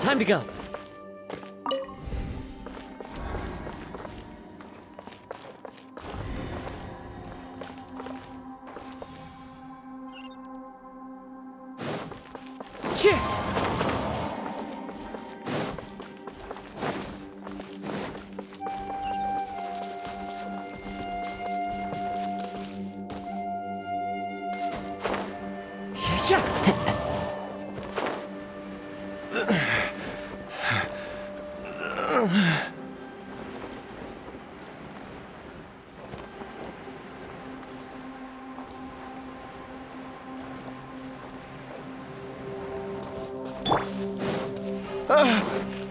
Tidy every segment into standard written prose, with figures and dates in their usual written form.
Time to go.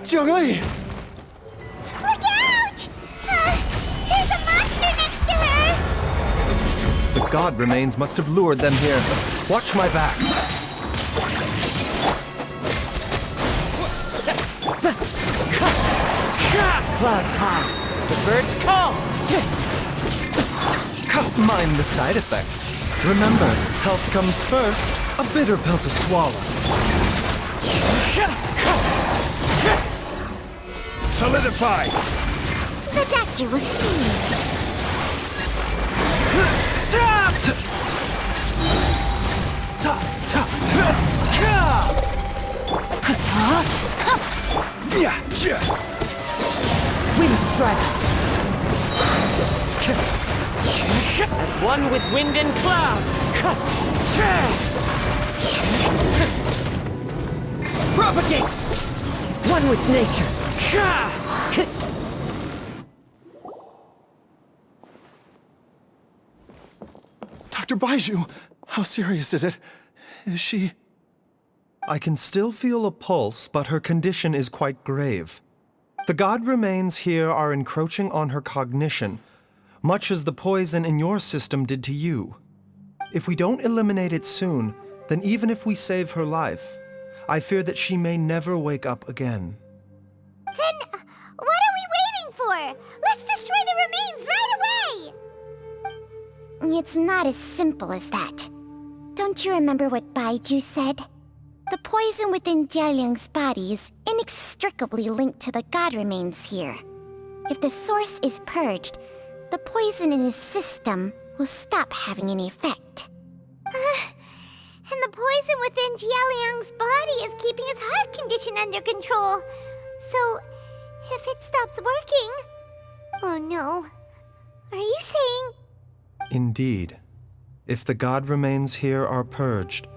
Jiangli! Look out! There's a monster next to her! The god remains must have lured them here. Watch my back. Clouds high. The birds call. Mind the side effects. Remember, health comes first. A bitter pill to swallow. Solidify! The doctor will see you. We must strike. As one with wind and cloud. Propagate! One with nature. Dr. Baiju, how serious is it? Is she... I can still feel a pulse, but her condition is quite grave. The god remains here are encroaching on her cognition, much as the poison in your system did to you. If we don't eliminate it soon, then even if we save her life, I fear that she may never wake up again. Then, what are we waiting for? Let's destroy the remains right away! It's not as simple as that. Don't you remember what Baiju said? The poison within Jialiang's body is inextricably linked to the god remains here. If the source is purged, the poison in his system will stop having any effect. And the poison within Jialiang's body is keeping his heart condition under control. So, if it stops working... Oh no. Are you saying... Indeed. If the god remains here are purged,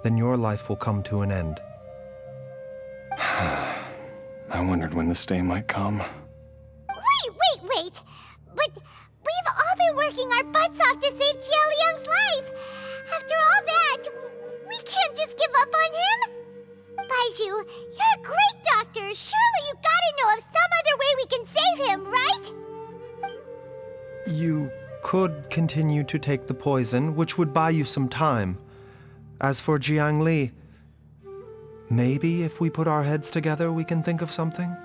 then your life will come to an end. I wondered when this day might come. Wait! But we've all been working our butts off to save Jialiang's life! After all that, we can't just give up on him! Baiju, you're a great doctor! Surely you gotta know of some other way we can save him, right? You could continue to take the poison, which would buy you some time. As for Jiangli, maybe if we put our heads together, we can think of something?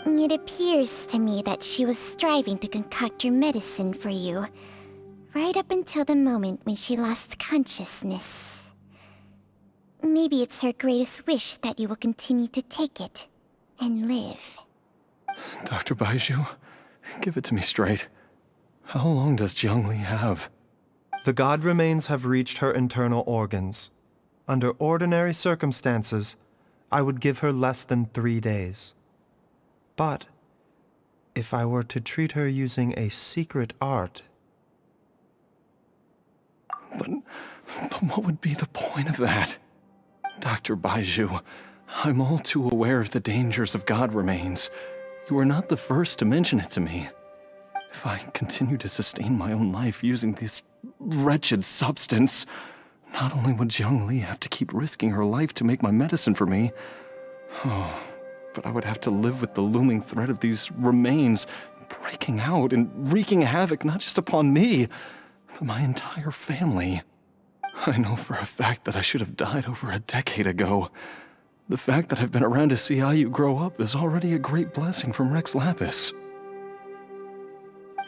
It appears to me that she was striving to concoct your medicine for you, right up until the moment when she lost consciousness. Maybe it's her greatest wish that you will continue to take it and live. Dr. Baiju, give it to me straight. How long does Jiangli have? The god remains have reached her internal organs. Under ordinary circumstances, I would give her less than 3 days. But if I were to treat her using a secret art... But what would be the point of that? Dr. Baiju, I'm all too aware of the dangers of god remains. You are not the first to mention it to me. If I continue to sustain my own life using this wretched substance, not only would Jiangli have to keep risking her life to make my medicine for me, but I would have to live with the looming threat of these remains breaking out and wreaking havoc not just upon me, but my entire family. I know for a fact that I should have died over a decade ago. The fact that I've been around to see how you grow up is already a great blessing from Rex Lapis.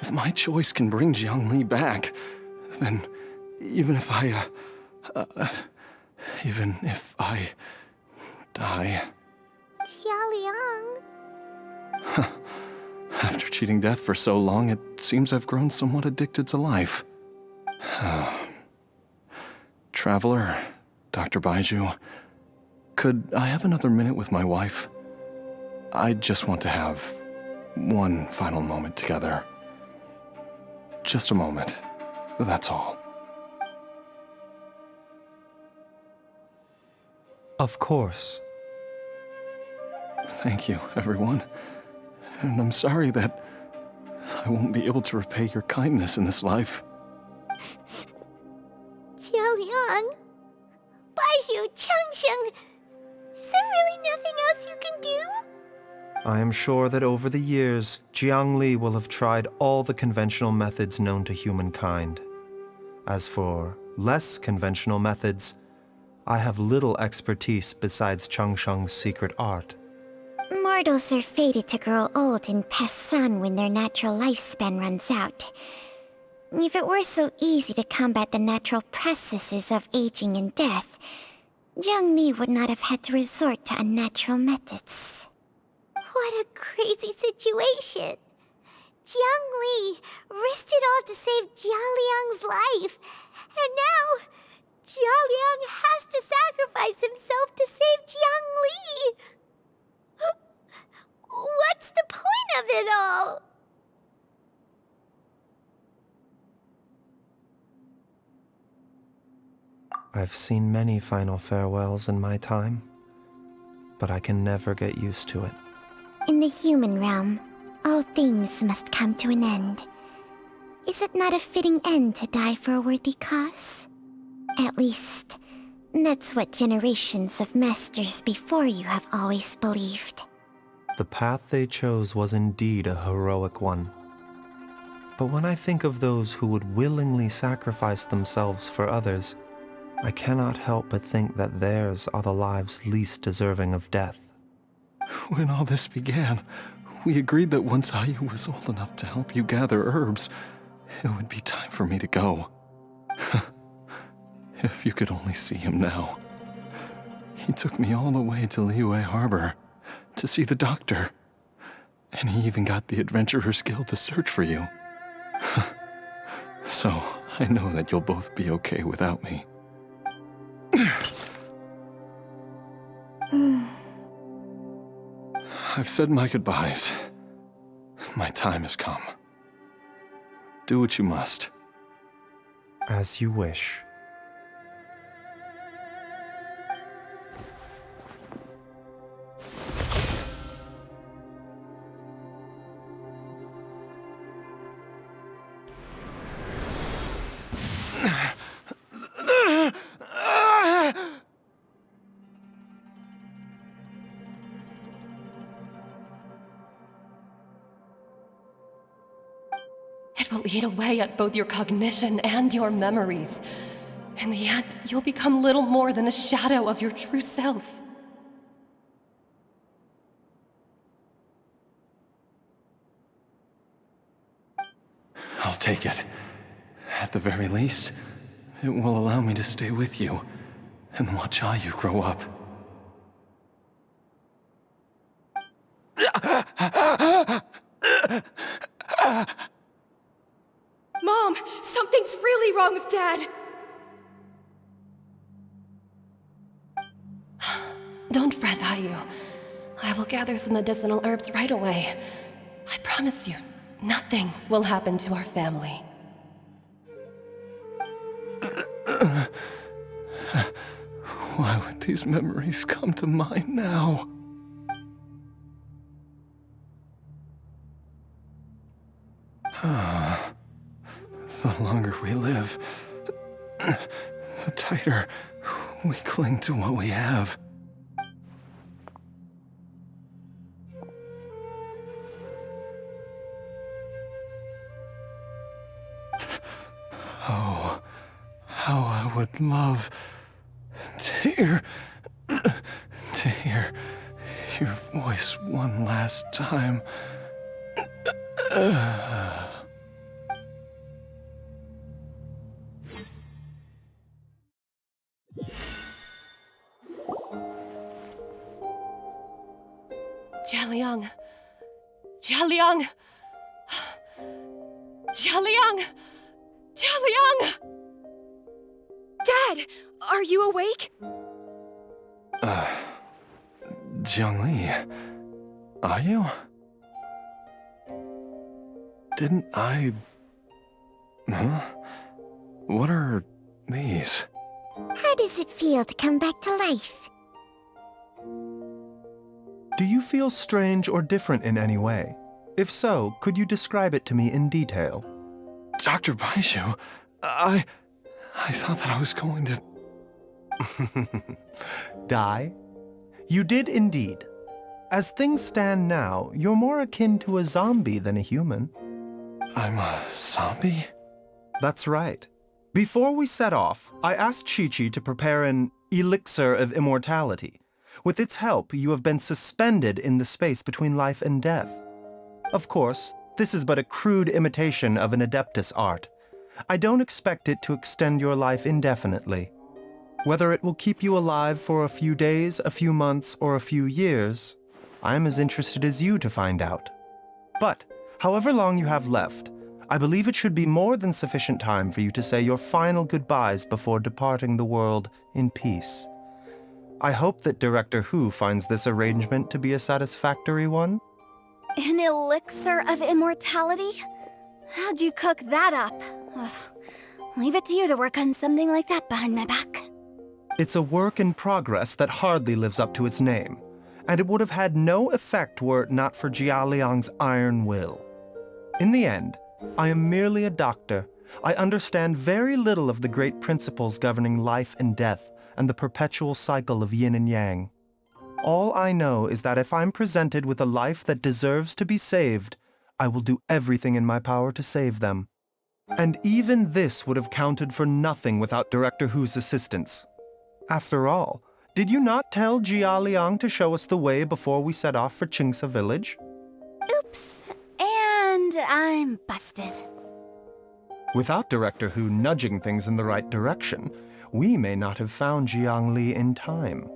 If my choice can bring Jiangli back, then even if I die, Jialiang. After cheating death for so long, it seems I've grown somewhat addicted to life. Traveler, Dr. Baiju, could I have another minute with my wife? I just want to have one final moment together. Just a moment, that's all. Of course. Thank you, everyone. And I'm sorry that I won't be able to repay your kindness in this life. Jialiang. Baiju, Changsheng. Is there really nothing else you can do? I am sure that over the years, Jiangli will have tried all the conventional methods known to humankind. As for less conventional methods, I have little expertise besides Changsheng's secret art. Mortals are fated to grow old and pass on when their natural lifespan runs out. If it were so easy to combat the natural processes of aging and death, Jiangli would not have had to resort to unnatural methods. What a crazy situation! Jiangli risked it all to save Jialiang's life, and now Jialiang has to sacrifice himself to save Jiangli! What's the point of it all? I've seen many final farewells in my time, but I can never get used to it. In the human realm, all things must come to an end. Is it not a fitting end to die for a worthy cause? At least, that's what generations of masters before you have always believed. The path they chose was indeed a heroic one. But when I think of those who would willingly sacrifice themselves for others, I cannot help but think that theirs are the lives least deserving of death. When all this began, we agreed that once Ayu was old enough to help you gather herbs, it would be time for me to go. If you could only see him now. He took me all the way to Liyue Harbor to see the doctor. And he even got the Adventurers Guild to search for you. So, I know that you'll both be okay without me. I've said my goodbyes. My time has come. Do what you must. As you wish. It will eat away at both your cognition and your memories. In the end, you'll become little more than a shadow of your true self. I'll take it. At the very least, it will allow me to stay with you and watch Ayu grow up. Mom, something's really wrong with Dad! Don't fret, Ayu. I will gather some medicinal herbs right away. I promise you, nothing will happen to our family. Why would these memories come to mind now? The longer we live, the tighter we cling to what we have. Oh, how I would love to hear your voice one last time. Jialiang. Jialiang. Jialiang. Jialiang. Dad, are you awake? Jiangli, are you? Didn't I... Huh? What are these? How does it feel to come back to life? Do you feel strange or different in any way? If so, could you describe it to me in detail? Dr. Baizhu, I thought that I was going to... Die? You did indeed. As things stand now, you're more akin to a zombie than a human. I'm a zombie? That's right. Before we set off, I asked Chi-Chi to prepare an elixir of immortality. With its help, you have been suspended in the space between life and death. Of course, this is but a crude imitation of an Adeptus art. I don't expect it to extend your life indefinitely. Whether it will keep you alive for a few days, a few months, or a few years, I'm as interested as you to find out. But, however long you have left, I believe it should be more than sufficient time for you to say your final goodbyes before departing the world in peace. I hope that Director Hu finds this arrangement to be a satisfactory one. An elixir of immortality? How'd you cook that up? Ugh. Leave it to you to work on something like that behind my back. It's a work in progress that hardly lives up to its name, and it would have had no effect were it not for Jialiang's iron will. In the end, I am merely a doctor. I understand very little of the great principles governing life and death and the perpetual cycle of yin and yang. All I know is that if I'm presented with a life that deserves to be saved, I will do everything in my power to save them. And even this would have counted for nothing without Director Hu's assistance. After all, did you not tell Jialiang to show us the way before we set off for Qingce village? Oops. And I'm busted. Without Director Hu nudging things in the right direction, we may not have found Jiangli in time.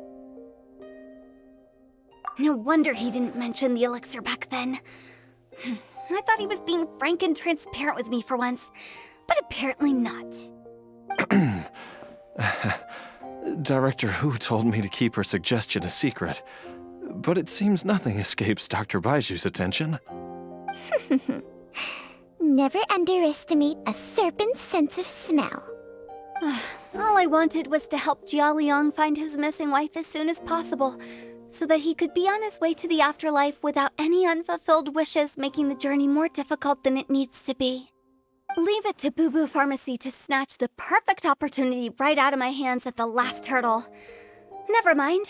No wonder he didn't mention the elixir back then. I thought he was being frank and transparent with me for once, but apparently not. Director Hu told me to keep her suggestion a secret, but it seems nothing escapes Dr. Baiju's attention. Never underestimate a serpent's sense of smell. All I wanted was to help Jialiang find his missing wife as soon as possible, so that he could be on his way to the afterlife without any unfulfilled wishes making the journey more difficult than it needs to be. Leave it to Boo Boo Pharmacy to snatch the perfect opportunity right out of my hands at the last hurdle. Never mind.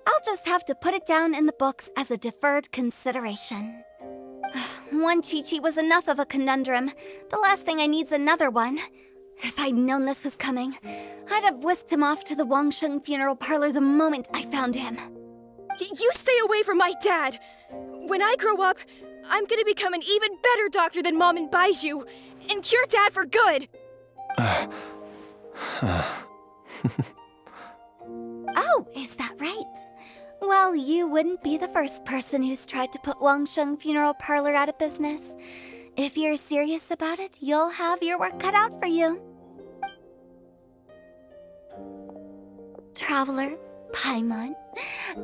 I'll just have to put it down in the books as a deferred consideration. One Chi-Chi was enough of a conundrum. The last thing I need's another one. If I'd known this was coming, I'd have whisked him off to the Wangsheng funeral parlor the moment I found him. You stay away from my dad! When I grow up, I'm gonna become an even better doctor than Mom and Baizhu, and cure Dad for good! Oh, is that right? Well, you wouldn't be the first person who's tried to put Wangsheng funeral parlor out of business. If you're serious about it, you'll have your work cut out for you. Traveler, Paimon,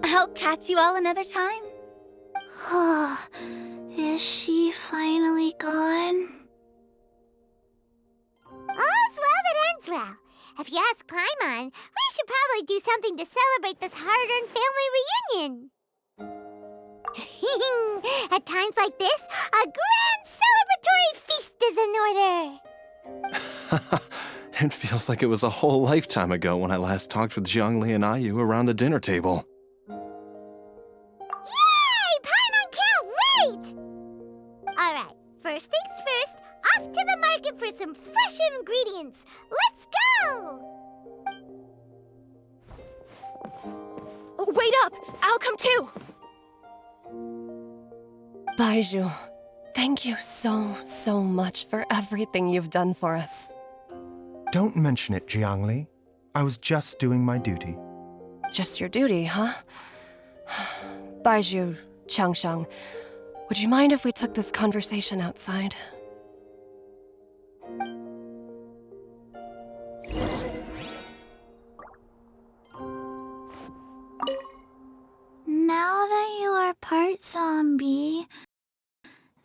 I'll catch you all another time. Is she finally gone? All's well that ends well. If you ask Paimon, we should probably do something to celebrate this hard-earned family reunion. At times like this, a grand celebratory feast is in order. It feels like it was a whole lifetime ago when I last talked with Jiangli and Ayu around the dinner table. Yay! Paimon can't wait! Alright, first things first, off to the market for some fresh ingredients. Let's go! Wait up! I'll come too! Baizhu, thank you so much for everything you've done for us. Don't mention it, Jiangli. I was just doing my duty. Just your duty, huh? Baizhu, Changsheng, would you mind if we took this conversation outside? Now that you are part zombie,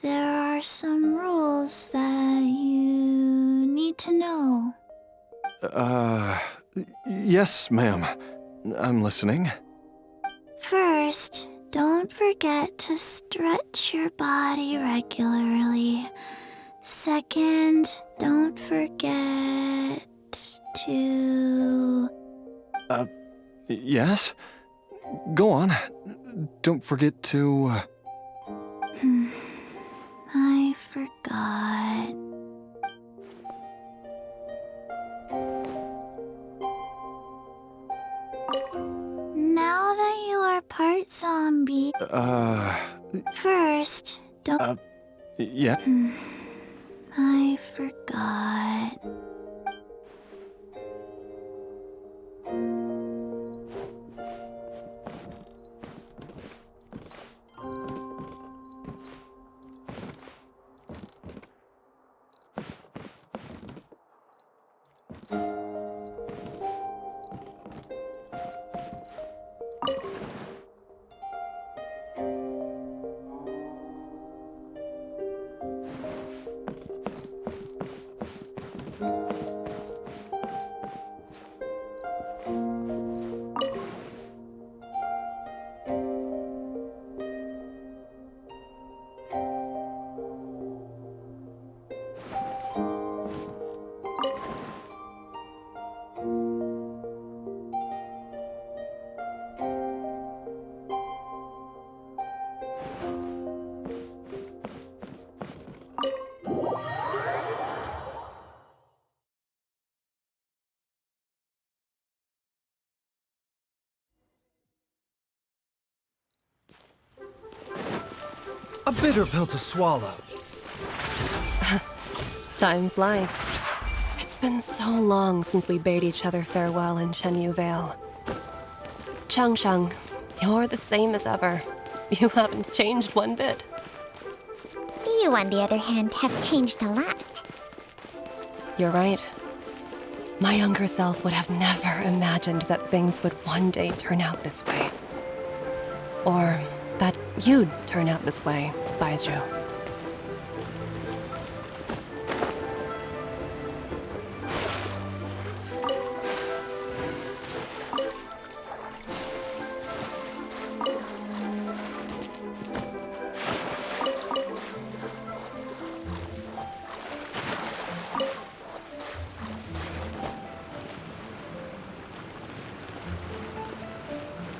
there are some rules that you need to know. Yes, ma'am. I'm listening. First, don't forget to stretch your body regularly. Second, don't forget to... Yes? Go on. Don't forget to... I forgot. Now that you are part zombie... First, don't... Yeah? I forgot. A bitter pill to swallow. Time flies. It's been so long since we bade each other farewell in Shenyu Vale. Changsheng, you're the same as ever. You haven't changed one bit. You, on the other hand, have changed a lot. You're right. My younger self would have never imagined that things would one day turn out this way. Or that you'd turn out this way, Baizhu.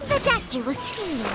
The doctor will see you.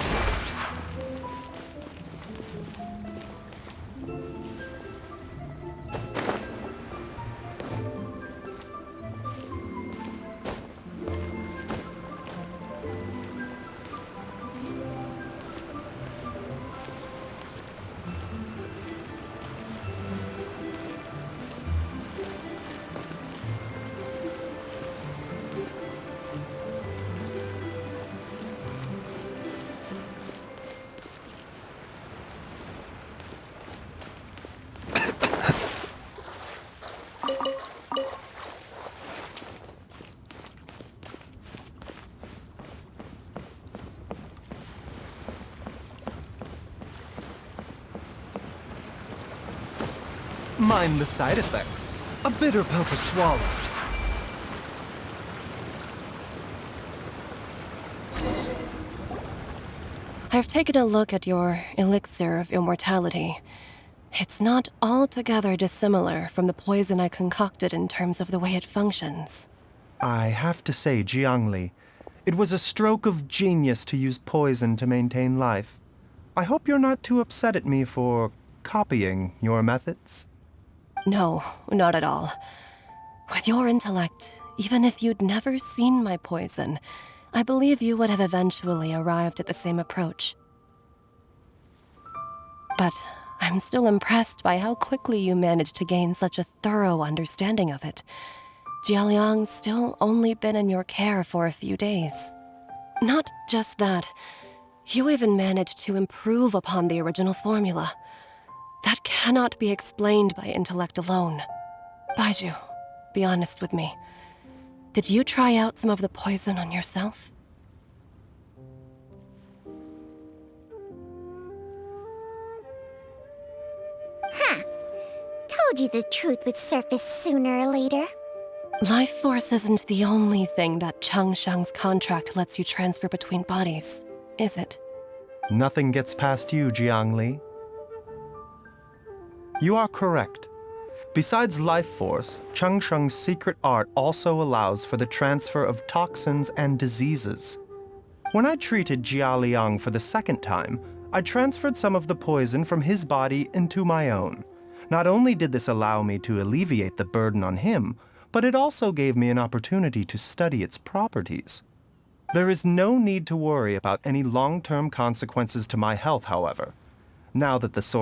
Mind the side effects. A bitter pill to swallow. I've taken a look at your elixir of immortality. It's not altogether dissimilar from the poison I concocted in terms of the way it functions. I have to say, Jiangli, it was a stroke of genius to use poison to maintain life. I hope you're not too upset at me for copying your methods. No, not at all. With your intellect, even if you'd never seen my poison, I believe you would have eventually arrived at the same approach. But I'm still impressed by how quickly you managed to gain such a thorough understanding of it. Jialiang's still only been in your care for a few days. Not just that, You even managed to improve upon the original formula. That cannot be explained by intellect alone. Baizhu, be honest with me. Did you try out some of the poison on yourself? Huh. Told you the truth would surface sooner or later. Life force isn't the only thing that Changshang's contract lets you transfer between bodies, is it? Nothing gets past you, Jiangli. You are correct. Besides life force, Changsheng's secret art also allows for the transfer of toxins and diseases. When I treated Jia Liang for the second time, I transferred some of the poison from his body into my own. Not only did this allow me to alleviate the burden on him, but it also gave me an opportunity to study its properties. There is no need to worry about any long-term consequences to my health, however. Now that the source